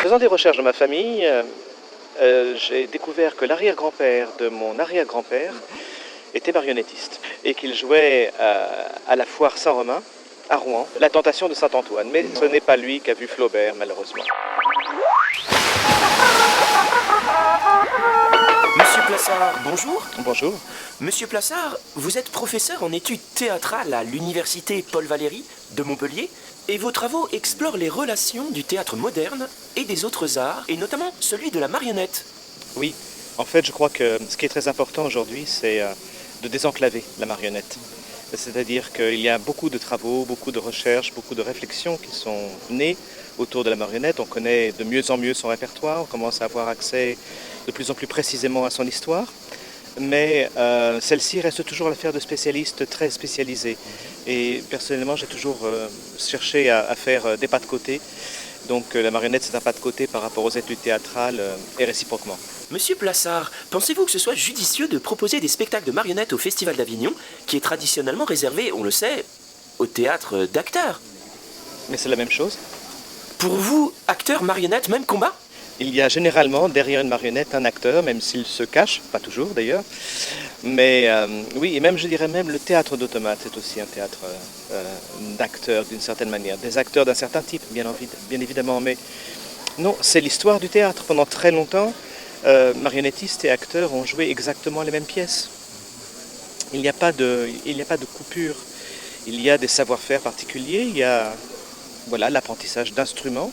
faisant des recherches dans ma famille, j'ai découvert que l'arrière-grand-père de mon arrière-grand-père était marionnettiste et qu'il jouait à la foire Saint-Romain à Rouen, la Tentation de Saint-Antoine. Mais ce n'est pas lui qu'a vu Flaubert, malheureusement. Monsieur Plassard, bonjour. Bonjour. Monsieur Plassard, vous êtes professeur en études théâtrales à l'université Paul Valéry de Montpellier et vos travaux explorent les relations du théâtre moderne et des autres arts, et notamment celui de la marionnette. Oui, en fait, je crois que ce qui est très important aujourd'hui, c'est de désenclaver la marionnette. C'est-à-dire qu'il y a beaucoup de travaux, beaucoup de recherches, beaucoup de réflexions qui sont nées autour de la marionnette. On connaît de mieux en mieux son répertoire, on commence à avoir accès de plus en plus précisément à son histoire. Mais celle-ci reste toujours l'affaire de spécialistes très spécialisés. Et personnellement, j'ai toujours cherché à faire des pas de côté. Donc la marionnette, c'est un pas de côté par rapport aux études théâtrales et réciproquement. Monsieur Plassard, pensez-vous que ce soit judicieux de proposer des spectacles de marionnettes au Festival d'Avignon, qui est traditionnellement réservé, on le sait, au théâtre d'acteurs? Mais c'est la même chose. Pour vous, acteurs, marionnettes, même combat? Il y a généralement derrière une marionnette un acteur, même s'il se cache, pas toujours d'ailleurs. Mais oui, et même je dirais même le théâtre d'automate, c'est aussi un théâtre d'acteurs d'une certaine manière. Des acteurs d'un certain type, bien évidemment, mais non, c'est l'histoire du théâtre. Pendant très longtemps, marionnettistes et acteurs ont joué exactement les mêmes pièces. Il n'y a pas de coupure. Il y a des savoir-faire particuliers, il y a voilà, l'apprentissage d'instruments.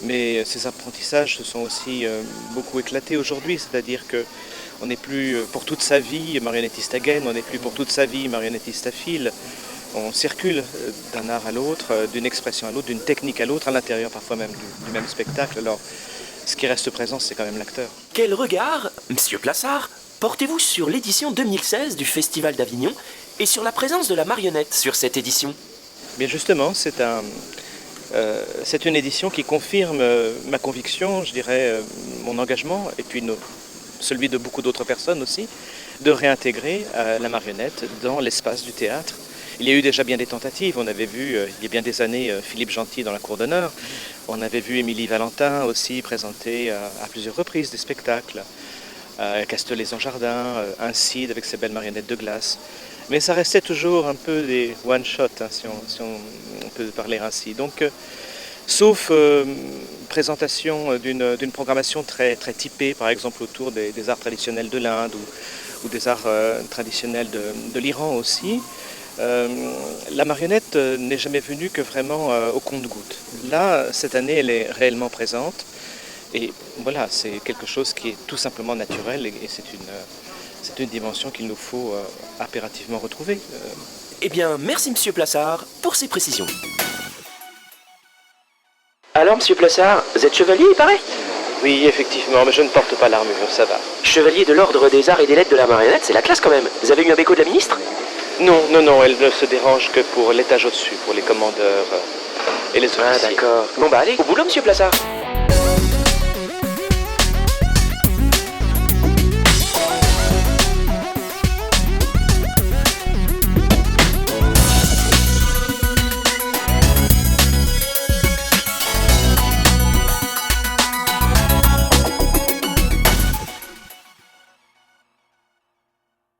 Mais ces apprentissages se sont aussi beaucoup éclatés aujourd'hui, c'est-à-dire qu'on n'est plus pour toute sa vie marionnettiste à gaine, on n'est plus pour toute sa vie marionnettiste à fil. On circule d'un art à l'autre, d'une expression à l'autre, d'une technique à l'autre, à l'intérieur parfois même du même spectacle. Alors, ce qui reste présent, c'est quand même l'acteur. Quel regard, Monsieur Plassard, portez-vous sur l'édition 2016 du Festival d'Avignon et sur la présence de la marionnette sur cette édition? Bien justement, c'est une édition qui confirme ma conviction, je dirais mon engagement, et puis celui de beaucoup d'autres personnes aussi, de réintégrer la marionnette dans l'espace du théâtre. Il y a eu déjà bien des tentatives, on avait vu il y a bien des années Philippe Gentil dans la cour d'honneur, on avait vu Émilie Valentin aussi présenter à plusieurs reprises des spectacles, Castellet-en-Jardin, un Cid avec ses belles marionnettes de glace. Mais ça restait toujours un peu des one-shot, hein, si on peut parler ainsi. Donc, sauf présentation d'une programmation très, très typée, par exemple autour des arts traditionnels de l'Inde ou des arts traditionnels de l'Iran aussi, la marionnette n'est jamais venue que vraiment au compte-gouttes. Là, cette année, elle est réellement présente. Et voilà, c'est quelque chose qui est tout simplement naturel et c'est une dimension qu'il nous faut impérativement retrouver. Eh bien, merci Monsieur Plassard pour ces précisions. Alors, Monsieur Plassard, vous êtes chevalier, il paraît? Oui, effectivement, mais je ne porte pas l'armure, ça va. Chevalier de l'ordre des arts et des lettres de la marionnette, c'est la classe quand même. Vous avez eu un béco de la ministre? Non, elle ne se dérange que pour l'étage au-dessus, pour les commandeurs et les officiers. Ah d'accord. Bon bah allez, au boulot Monsieur Plassard.